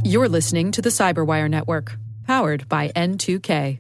You're listening to the CyberWire Network, powered by N2K.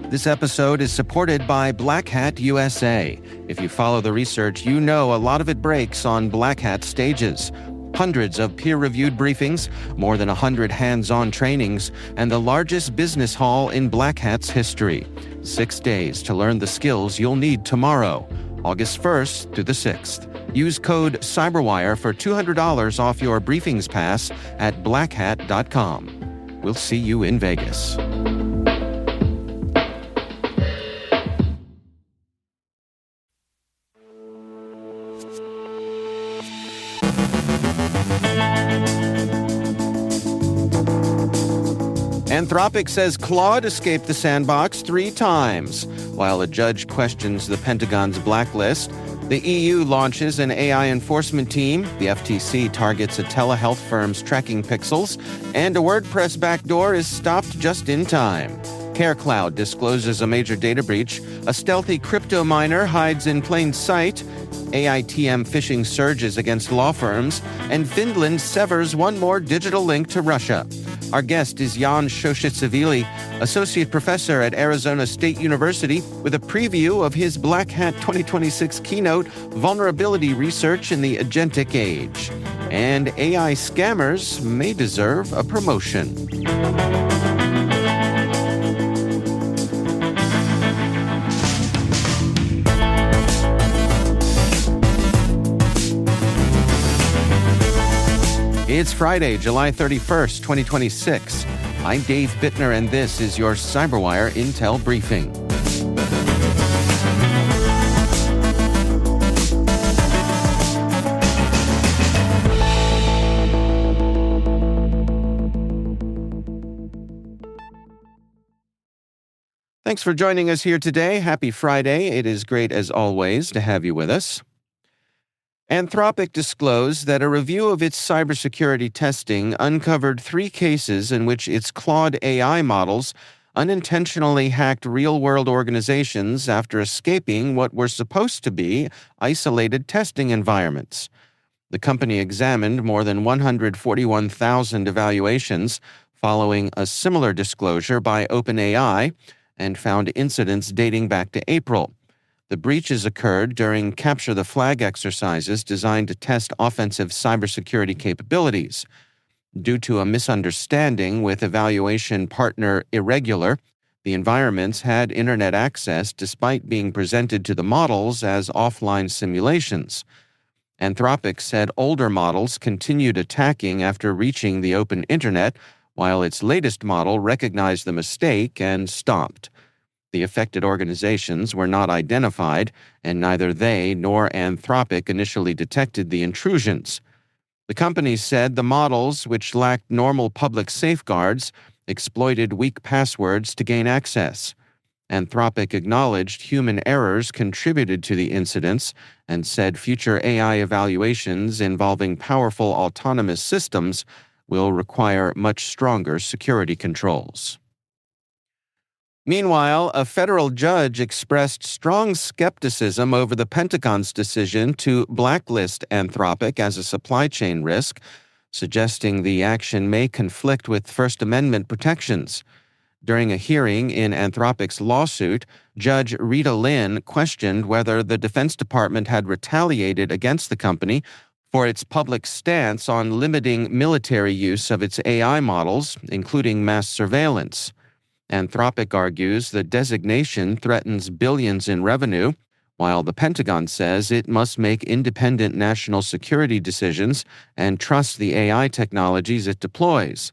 This episode is supported by Black Hat USA. If you follow the research, you know a lot of it breaks on Black Hat stages. Hundreds of peer-reviewed briefings, more than 100 hands-on trainings, and the largest business hall in Black Hat's history. 6 days to learn the skills you'll need tomorrow, August 1st through the 6th. Use code CyberWire for $200 off your briefings pass at blackhat.com. We'll see you in Vegas. Anthropic says Claude escaped the sandbox 3 times. While a judge questions the Pentagon's blacklist, the EU launches an AI enforcement team, the FTC targets a telehealth firm's tracking pixels, and a WordPress backdoor is stopped just in time. CareCloud discloses a major data breach, a stealthy cryptominer hides in plain sight, AiTM phishing surges against law firms, and Finland severs one more digital link to Russia. Our guest is Yan Shoshitaishvili, Associate Professor at Arizona State University, with a preview of his Black Hat 2026 keynote, Vulnerability Research in the Agentic Age. And AI scammers may deserve a promotion. It's Friday, July 31st, 2026. I'm Dave Bittner, and this is your CyberWire Intel Briefing. Thanks for joining us here today. Happy Friday. It is great, as always, to have you with us. Anthropic disclosed that a review of its cybersecurity testing uncovered 3 cases in which its Claude AI models unintentionally hacked real-world organizations after escaping what were supposed to be isolated testing environments. The company examined more than 141,000 evaluations following a similar disclosure by OpenAI and found incidents dating back to April. The breaches occurred during Capture the Flag exercises designed to test offensive cybersecurity capabilities. Due to a misunderstanding with evaluation partner Irregular, the environments had internet access despite being presented to the models as offline simulations. Anthropic said older models continued attacking after reaching the open internet, while its latest model recognized the mistake and stopped. The affected organizations were not identified, and neither they nor Anthropic initially detected the intrusions. The company said the models, which lacked normal public safeguards, exploited weak passwords to gain access. Anthropic acknowledged human errors contributed to the incidents and said future AI evaluations involving powerful autonomous systems will require much stronger security controls. Meanwhile, a federal judge expressed strong skepticism over the Pentagon's decision to blacklist Anthropic as a supply chain risk, suggesting the action may conflict with First Amendment protections. During a hearing in Anthropic's lawsuit, Judge Rita Lynn questioned whether the Defense Department had retaliated against the company for its public stance on limiting military use of its AI models, including mass surveillance. Anthropic argues the designation threatens billions in revenue, while the Pentagon says it must make independent national security decisions and trust the AI technologies it deploys.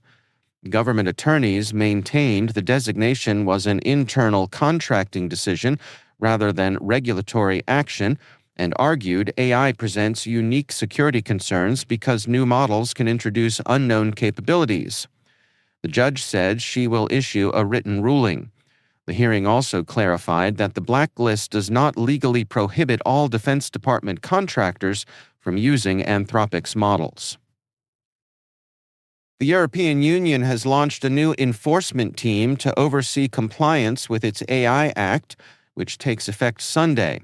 Government attorneys maintained the designation was an internal contracting decision rather than regulatory action, and argued AI presents unique security concerns because new models can introduce unknown capabilities. The judge said she will issue a written ruling. The hearing also clarified that the blacklist does not legally prohibit all Defense Department contractors from using Anthropic's models. The European Union has launched a new enforcement team to oversee compliance with its AI Act, which takes effect Sunday.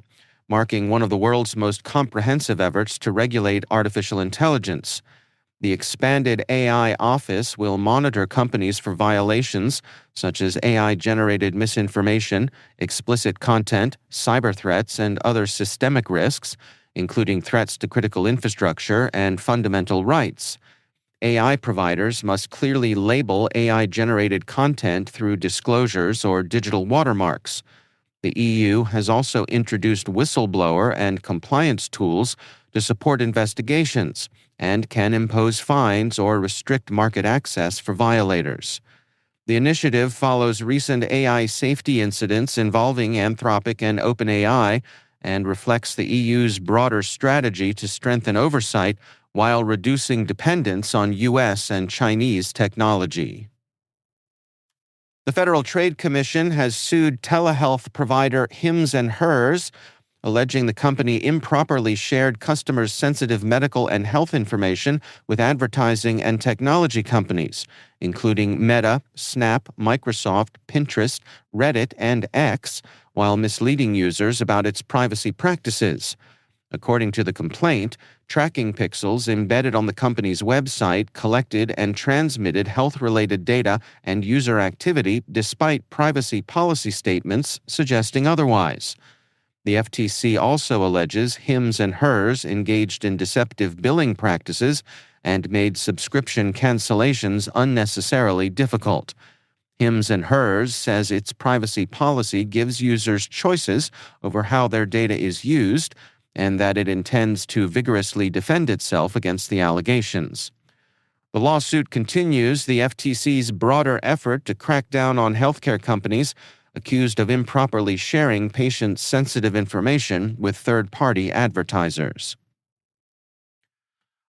marking one of the world's most comprehensive efforts to regulate artificial intelligence. The expanded AI office will monitor companies for violations such as AI-generated misinformation, explicit content, cyber threats, and other systemic risks, including threats to critical infrastructure and fundamental rights. AI providers must clearly label AI-generated content through disclosures or digital watermarks. The EU has also introduced whistleblower and compliance tools to support investigations and can impose fines or restrict market access for violators. The initiative follows recent AI safety incidents involving Anthropic and OpenAI and reflects the EU's broader strategy to strengthen oversight while reducing dependence on U.S. and Chinese technology. The Federal Trade Commission has sued telehealth provider Hims & Hers, alleging the company improperly shared customers' sensitive medical and health information with advertising and technology companies, including Meta, Snap, Microsoft, Pinterest, Reddit, and X, while misleading users about its privacy practices. According to the complaint, tracking pixels embedded on the company's website collected and transmitted health-related data and user activity despite privacy policy statements suggesting otherwise. The FTC also alleges Hims & Hers engaged in deceptive billing practices and made subscription cancellations unnecessarily difficult. Hims & Hers says its privacy policy gives users choices over how their data is used, and that it intends to vigorously defend itself against the allegations. The lawsuit continues the FTC's broader effort to crack down on healthcare companies accused of improperly sharing patient-sensitive information with third-party advertisers.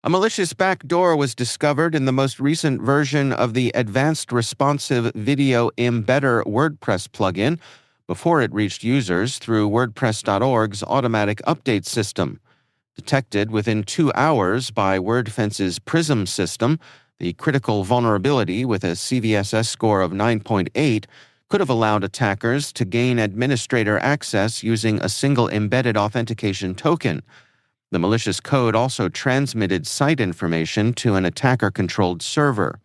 A malicious backdoor was discovered in the most recent version of the Advanced Responsive Video Embedder WordPress plugin, before it reached users through WordPress.org's automatic update system. Detected within 2 hours by WordFence's PRISM system, the critical vulnerability with a CVSS score of 9.8 could have allowed attackers to gain administrator access using a single embedded authentication token. The malicious code also transmitted site information to an attacker-controlled server.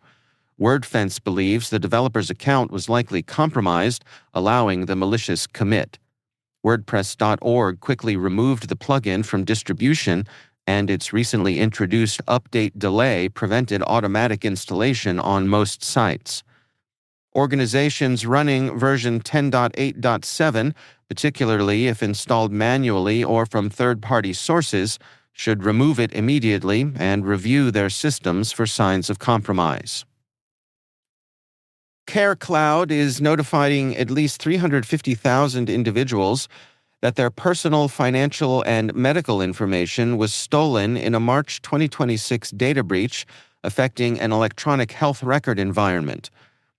WordFence believes the developer's account was likely compromised, allowing the malicious commit. WordPress.org quickly removed the plugin from distribution, and its recently introduced update delay prevented automatic installation on most sites. Organizations running version 10.8.7, particularly if installed manually or from third-party sources, should remove it immediately and review their systems for signs of compromise. CareCloud is notifying at least 350,000 individuals that their personal, financial, and medical information was stolen in a March 2026 data breach affecting an electronic health record environment.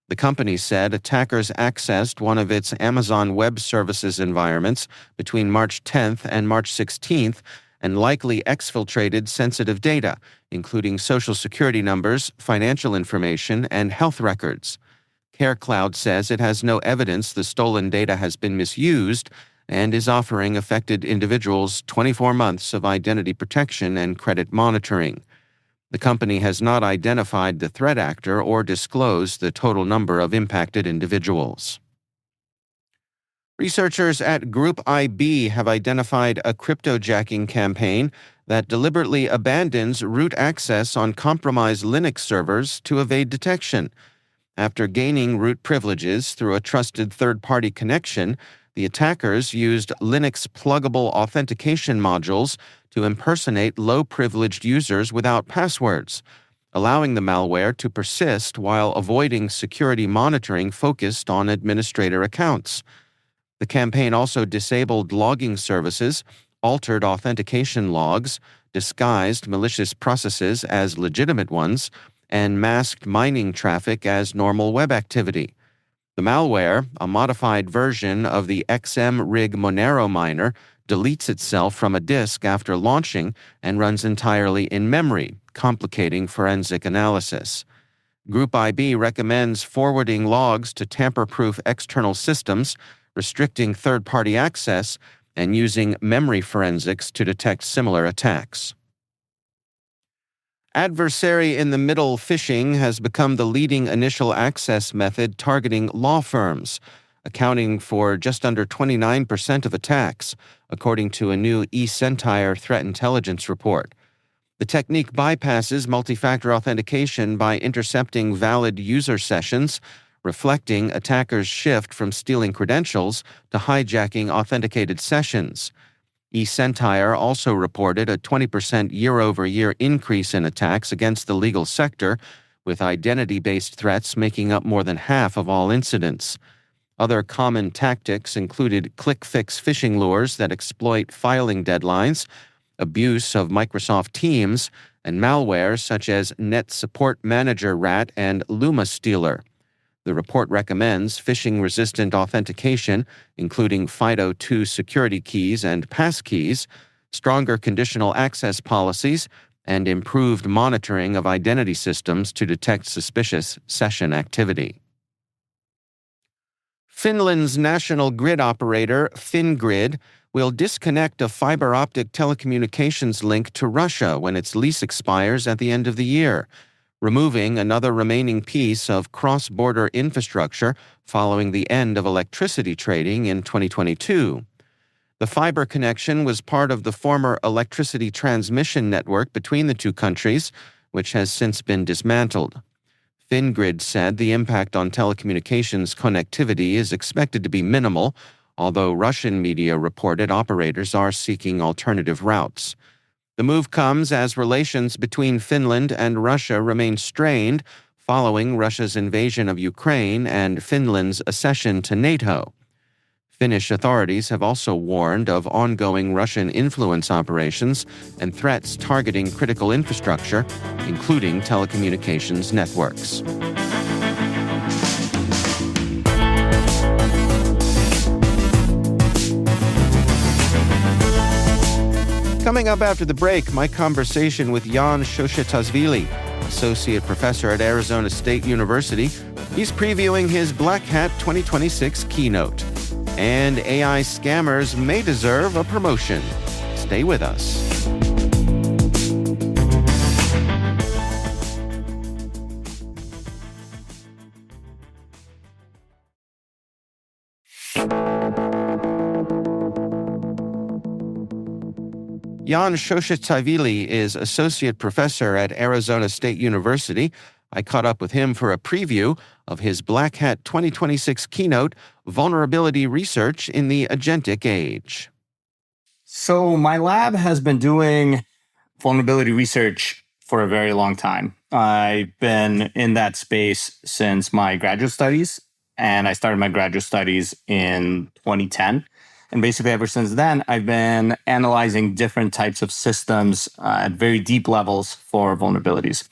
The company said attackers accessed one of its Amazon Web Services environments between March 10th and March 16th and likely exfiltrated sensitive data, including social security numbers, financial information, and health records. CareCloud says it has no evidence the stolen data has been misused and is offering affected individuals 24 months of identity protection and credit monitoring. The company has not identified the threat actor or disclosed the total number of impacted individuals. Researchers at Group IB have identified a cryptojacking campaign that deliberately abandons root access on compromised Linux servers to evade detection. After gaining root privileges through a trusted third-party connection, the attackers used Linux pluggable authentication modules to impersonate low-privileged users without passwords, allowing the malware to persist while avoiding security monitoring focused on administrator accounts. The campaign also disabled logging services, altered authentication logs, disguised malicious processes as legitimate ones, and masked mining traffic as normal web activity. The malware, a modified version of the XM-Rig Monero miner, deletes itself from a disk after launching and runs entirely in memory, complicating forensic analysis. Group IB recommends forwarding logs to tamper-proof external systems, restricting third-party access, and using memory forensics to detect similar attacks. Adversary-in-the-middle phishing has become the leading initial access method targeting law firms, accounting for just under 29% of attacks, according to a new eCentire threat intelligence report. The technique bypasses multi-factor authentication by intercepting valid user sessions, reflecting attackers' shift from stealing credentials to hijacking authenticated sessions. eCentire also reported a 20% year-over-year increase in attacks against the legal sector, with identity-based threats making up more than half of all incidents. Other common tactics included click-fix phishing lures that exploit filing deadlines, abuse of Microsoft Teams, and malware such as Net Support Manager Rat and Luma Stealer. The report recommends phishing-resistant authentication, including FIDO2 security keys and passkeys, stronger conditional access policies, and improved monitoring of identity systems to detect suspicious session activity. Finland's national grid operator, Fingrid, will disconnect a fiber optic telecommunications link to Russia when its lease expires at the end of the year, removing another remaining piece of cross-border infrastructure following the end of electricity trading in 2022. The fiber connection was part of the former electricity transmission network between the two countries, which has since been dismantled. Fingrid said the impact on telecommunications connectivity is expected to be minimal, although Russian media reported operators are seeking alternative routes. The move comes as relations between Finland and Russia remain strained following Russia's invasion of Ukraine and Finland's accession to NATO. Finnish authorities have also warned of ongoing Russian influence operations and threats targeting critical infrastructure, including telecommunications networks. Coming up after the break, my conversation with Yan Shoshitaishvili, associate professor at Arizona State University. He's previewing his Black Hat 2026 keynote. And AI scammers may deserve a promotion. Stay with us. Yan Shoshitaishvili is associate professor at Arizona State University. I caught up with him for a preview of his Black Hat 2026 keynote, Vulnerability Research in the Agentic Age. So my lab has been doing vulnerability research for a very long time. I've been in that space since my graduate studies, and I started my graduate studies in 2010. And basically, ever since then, I've been analyzing different types of systems at very deep levels for vulnerabilities.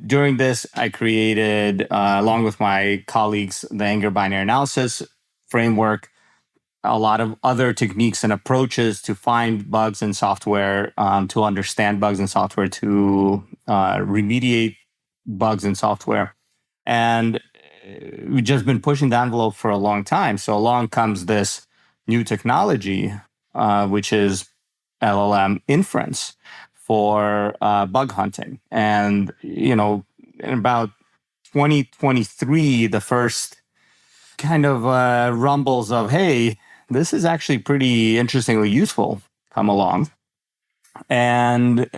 During this, I created, along with my colleagues, the Anger binary analysis framework, a lot of other techniques and approaches to find bugs in software, to understand bugs in software, to remediate bugs in software. And we've just been pushing the envelope for a long time. So along comes this new technology, which is LLM inference for bug hunting. And, in about 2023, the first kind of rumbles of, hey, this is actually pretty interestingly useful come along. And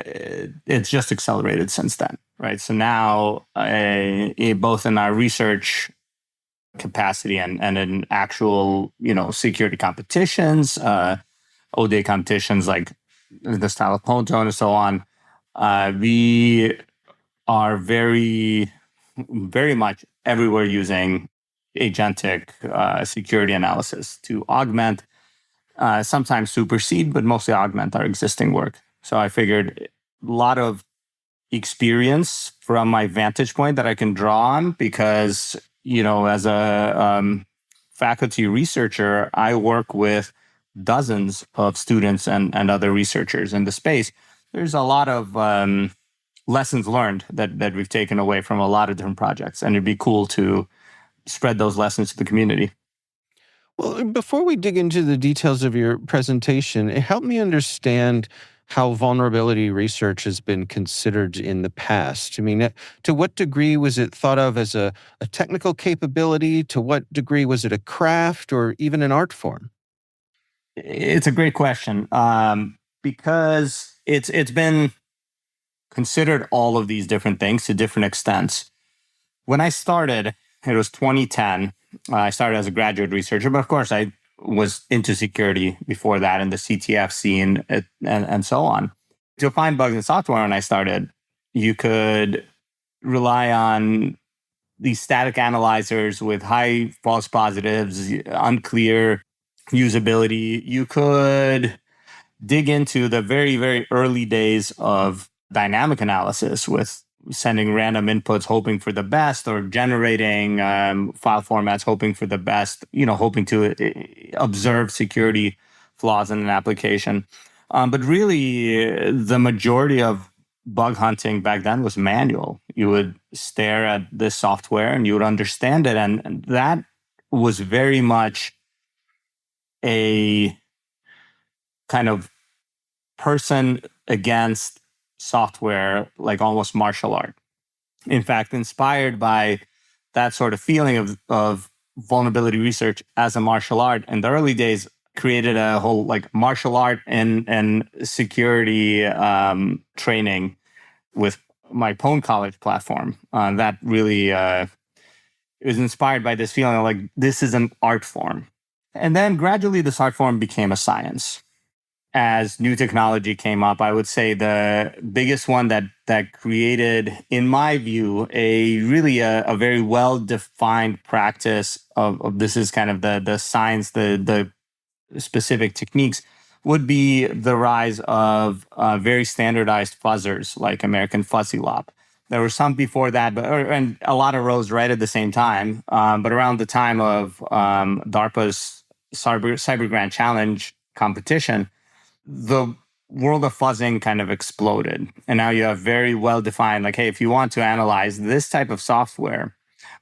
it's just accelerated since then, right? So now, both in our research capacity and in actual, security competitions, ODA competitions like the style of Pentagon and so on, we are very, very much everywhere using agentic security analysis to augment, sometimes supersede, but mostly augment our existing work. So I figured a lot of experience from my vantage point that I can draw on because, as a faculty researcher, I work with dozens of students and other researchers in the space. There's a lot of lessons learned that we've taken away from a lot of different projects, and it'd be cool to spread those lessons to the community. Well, before we dig into the details of your presentation, help me understand how vulnerability research has been considered in the past. I mean, to what degree was it thought of as a technical capability? To what degree was it a craft or even an art form? It's a great question, because it's been considered all of these different things to different extents. When I started, it was 2010. I started as a graduate researcher, but of course I was into security before that in the CTF scene and so on. To find bugs in software when I started, you could rely on these static analyzers with high false positives, unclear usability. You could dig into the very, very early days of dynamic analysis with sending random inputs, hoping for the best, or generating file formats, hoping for the best, hoping to observe security flaws in an application. But really, the majority of bug hunting back then was manual. You would stare at this software and you would understand it. And that was very much a kind of person against software, like almost martial art. In fact, inspired by that sort of feeling of vulnerability research as a martial art in the early days, created a whole like martial art and security training with my Pone College platform. That really was inspired by this feeling of like, this is an art form. And then gradually this art form became a science. As new technology came up, I would say the biggest one that created, in my view, a very well-defined practice of this is kind of the science, the specific techniques, would be the rise of very standardized fuzzers like American Fuzzy Lop. There were some before that, and a lot arose right at the same time. But around the time of DARPA's Cyber Grand Challenge competition, the world of fuzzing kind of exploded. And now you have very well-defined, like, hey, if you want to analyze this type of software,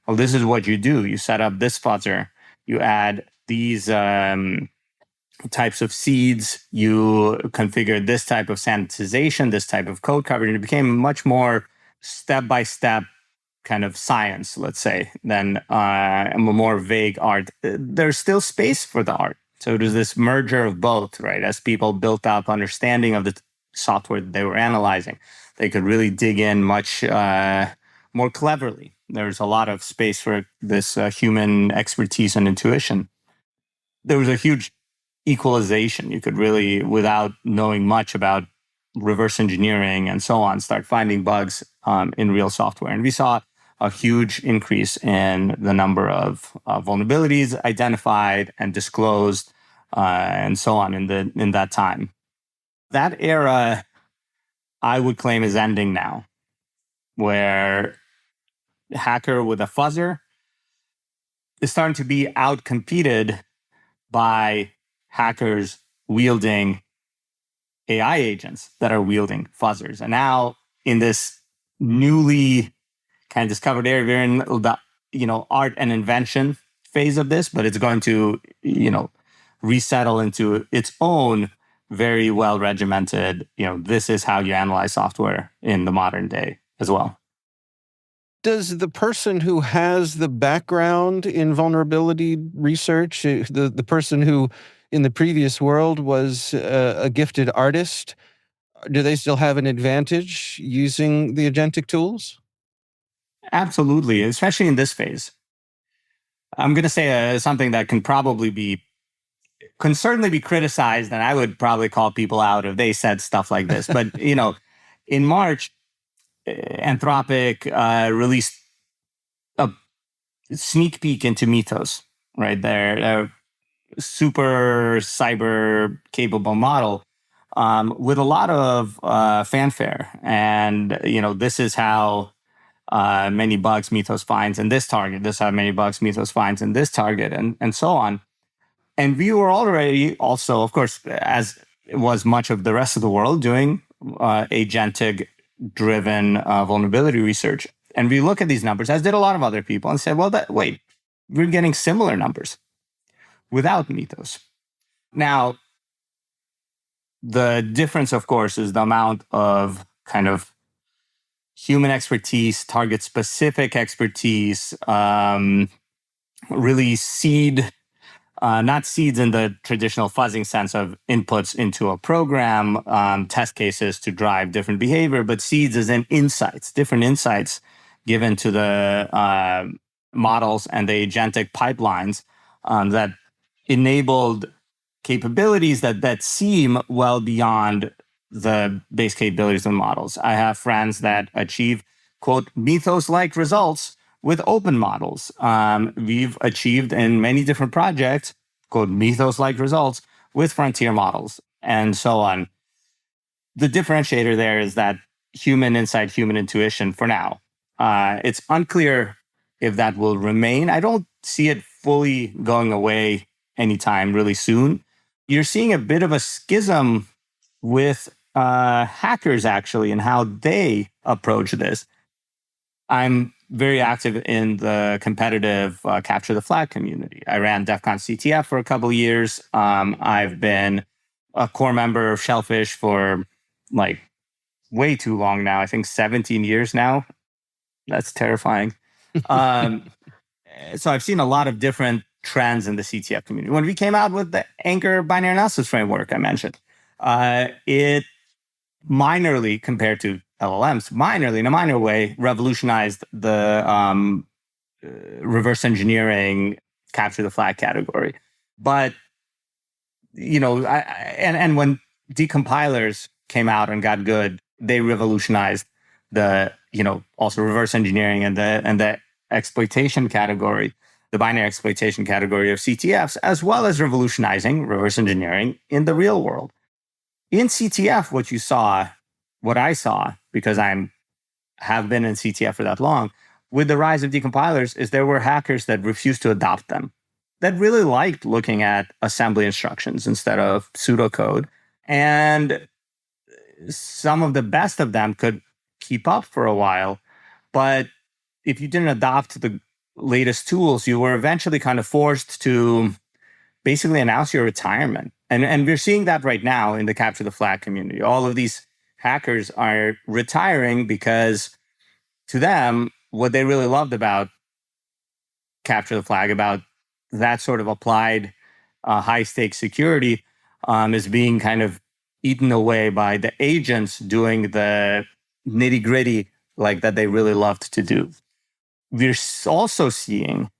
well, this is what you do. You set up this fuzzer. You add these types of seeds. You configure this type of sanitization, this type of code coverage. It became much more step-by-step kind of science, let's say, than a more vague art. There's still space for the art. So it was this merger of both, right? As people built up understanding of the software that they were analyzing, they could really dig in much more cleverly. There's a lot of space for this human expertise and intuition. There was a huge equalization. You could really, without knowing much about reverse engineering and so on, start finding bugs in real software. And we saw a huge increase in the number of vulnerabilities identified and disclosed, and so on in that time. That era, I would claim, is ending now, where hacker with a fuzzer is starting to be outcompeted by hackers wielding AI agents that are wielding fuzzers. And now in this newly kind of discovered area, we're in the art and invention phase of this, but it's going to resettle into its own very well regimented, this is how you analyze software in the modern day as well. Does the person who has the background in vulnerability research, the person who in the previous world was a gifted artist, do they still have an advantage using the agentic tools? Absolutely, especially in this phase. I'm going to say something that can certainly be criticized, and I would probably call people out if they said stuff like this. But, in March, Anthropic released a sneak peek into Mythos, right? Their super cyber capable model with a lot of fanfare. And, this is how many bugs Mythos finds in this target. This is how many bugs Mythos finds in this target, and so on. And we were already also, of course, as was much of the rest of the world, doing agentic-driven vulnerability research. And we look at these numbers, as did a lot of other people, and said, well, we're getting similar numbers. without Mythos. Now, the difference, of course, is the amount of kind of human expertise, target-specific expertise, really not seeds in the traditional fuzzing sense of inputs into a program, test cases to drive different behavior, but seeds as in insights, different insights given to the models and the agentic pipelines that enabled capabilities that seem well beyond the base capabilities of the models. I have friends that achieve, quote, Mythos-like results with open models. We've achieved in many different projects, quote, Mythos-like results with frontier models, and so on. The differentiator there is that human insight, human intuition for now. It's unclear if that will remain. I don't see it fully going away anytime really soon. You're seeing a bit of a schism with hackers, actually, and how they approach this. I'm very active in the competitive capture the flag community. I ran DEF CON CTF for a couple of years. I've been a core member of Shellfish for like way too long now. I think 17 years now. That's terrifying. So I've seen a lot of different trends in the CTF community. When we came out with the Anchor binary analysis framework I mentioned, it minorly, compared to LLMs, minorly, in a minor way, revolutionized the reverse engineering capture the flag category. But, and when decompilers came out and got good, they revolutionized the, also reverse engineering and the exploitation category, the binary exploitation category of CTFs, as well as revolutionizing reverse engineering in the real world. In CTF, what I saw, because I have been in CTF for that long, with the rise of decompilers, is there were hackers that refused to adopt them, that really liked looking at assembly instructions instead of pseudocode. And some of the best of them could keep up for a while, but if you didn't adopt the latest tools, you were eventually kind of forced to basically announce your retirement. And we're seeing that right now in the capture the flag community. All of these hackers are retiring because to them, what they really loved about capture the flag, about that sort of applied high stakes security is being kind of eaten away by the agents doing the nitty gritty like that they really loved to do. We're also seeing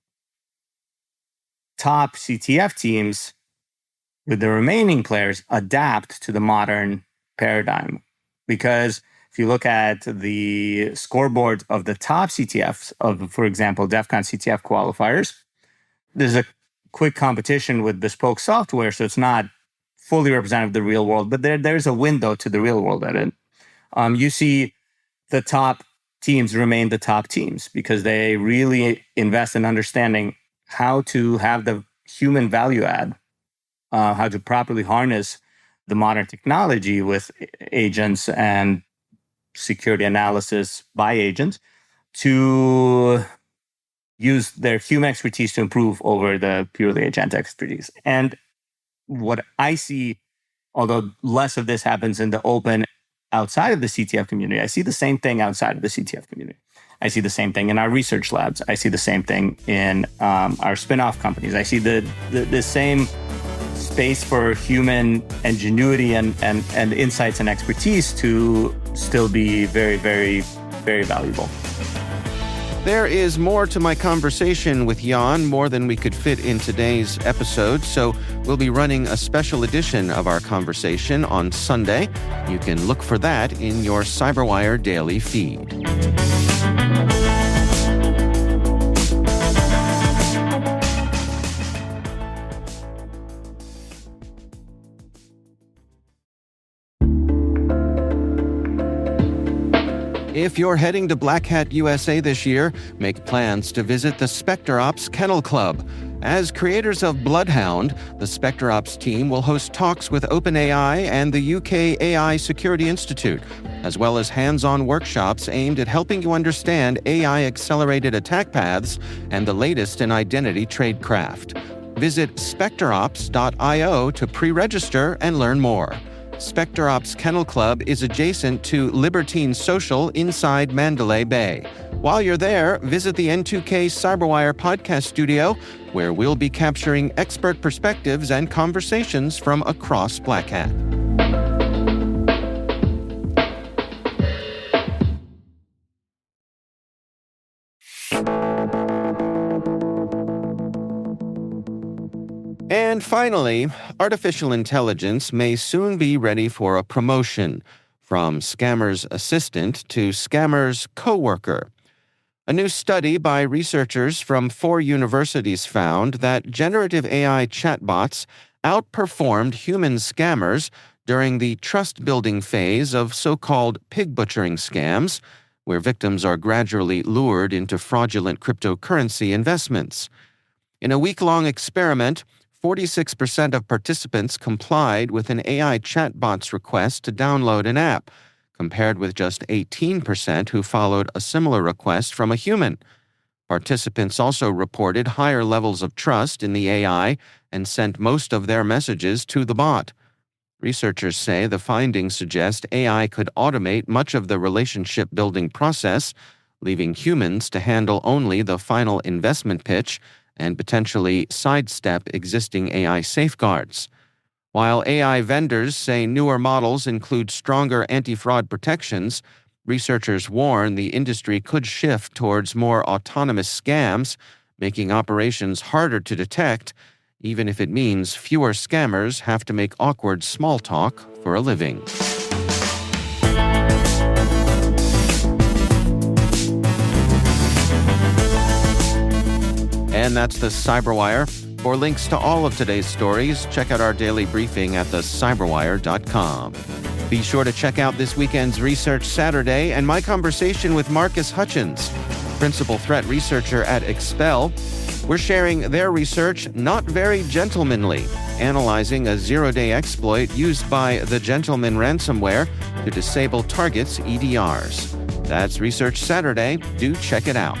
top CTF teams with the remaining players adapt to the modern paradigm. Because if you look at the scoreboard of the top CTFs of, for example, DEF CON CTF qualifiers, there's a quick competition with bespoke software, so it's not fully representative of the real world, but there's a window to the real world at it. You see the top teams remain the top teams because they really invest in understanding how to have the human value add, how to properly harness the modern technology with agents and security analysis by agents to use their human expertise to improve over the purely agent expertise. And what I see, although less of this happens in the open outside of the CTF community, I see the same thing outside of the CTF community. I see the same thing in our research labs. I see the same thing in our spin-off companies. I see the same space for human ingenuity and insights and expertise to still be very, very, very valuable. There is more to my conversation with Yan, more than we could fit in today's episode, so we'll be running a special edition of our conversation on Sunday. You can look for that in your CyberWire daily feed. If you're heading to Black Hat USA this year, make plans to visit the SpecterOps Kennel Club. As creators of Bloodhound, the SpecterOps team will host talks with OpenAI and the UK AI Security Institute, as well as hands-on workshops aimed at helping you understand AI-accelerated attack paths and the latest in identity tradecraft. Visit specterops.io to pre-register and learn more. SpecterOps Kennel Club is adjacent to Libertine Social inside Mandalay Bay. While you're there, visit the N2K CyberWire podcast studio, where we'll be capturing expert perspectives and conversations from across Black Hat. And finally, artificial intelligence may soon be ready for a promotion from scammer's assistant to scammer's coworker. A new study by researchers from 4 universities found that generative AI chatbots outperformed human scammers during the trust-building phase of so-called pig butchering scams, where victims are gradually lured into fraudulent cryptocurrency investments. In a week-long experiment, 46% of participants complied with an AI chatbot's request to download an app, compared with just 18% who followed a similar request from a human. Participants also reported higher levels of trust in the AI and sent most of their messages to the bot. Researchers say the findings suggest AI could automate much of the relationship-building process, leaving humans to handle only the final investment pitch and potentially sidestep existing AI safeguards. While AI vendors say newer models include stronger anti-fraud protections, researchers warn the industry could shift towards more autonomous scams, making operations harder to detect, even if it means fewer scammers have to make awkward small talk for a living. And that's the CyberWire. For links to all of today's stories, check out our daily briefing at thecyberwire.com. Be sure to check out this weekend's Research Saturday and my conversation with Marcus Hutchins, principal threat researcher at Expel. We're sharing their research, Not Very Gentlemanly, analyzing a zero-day exploit used by the Gentleman ransomware to disable targets' EDRs. That's Research Saturday. Do check it out.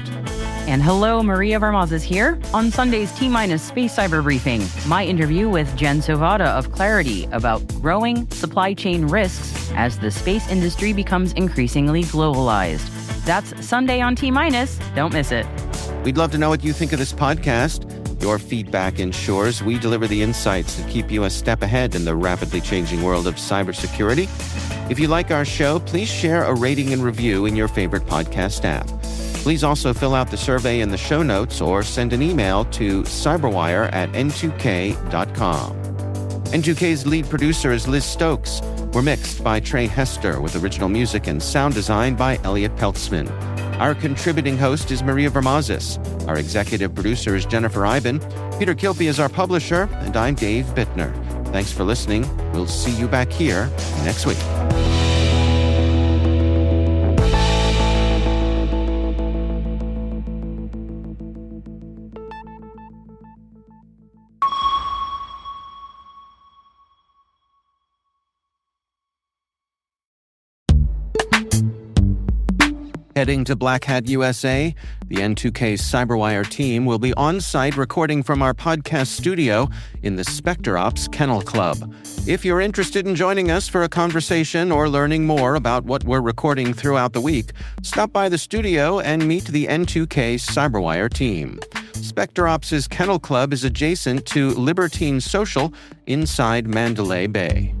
And hello, Maria Varmaz is here. On Sunday's T-Minus Space Cyber Briefing, my interview with Jen Sovada of Clarity about growing supply chain risks as the space industry becomes increasingly globalized. That's Sunday on T-Minus. Don't miss it. We'd love to know what you think of this podcast. Your feedback ensures we deliver the insights that keep you a step ahead in the rapidly changing world of cybersecurity. If you like our show, please share a rating and review in your favorite podcast app. Please also fill out the survey in the show notes or send an email to cyberwire@n2k.com. N2K's lead producer is Liz Stokes. We're mixed by Trey Hester with original music and sound design by Elliot Peltzman. Our contributing host is Maria Vermazis. Our executive producer is Jennifer Iben. Peter Kilpie is our publisher, and I'm Dave Bittner. Thanks for listening. We'll see you back here next week. Heading to Black Hat USA, the N2K CyberWire team will be on-site recording from our podcast studio in the SpecterOps Kennel Club. If you're interested in joining us for a conversation or learning more about what we're recording throughout the week, stop by the studio and meet the N2K CyberWire team. SpecterOps' Kennel Club is adjacent to Libertine Social inside Mandalay Bay.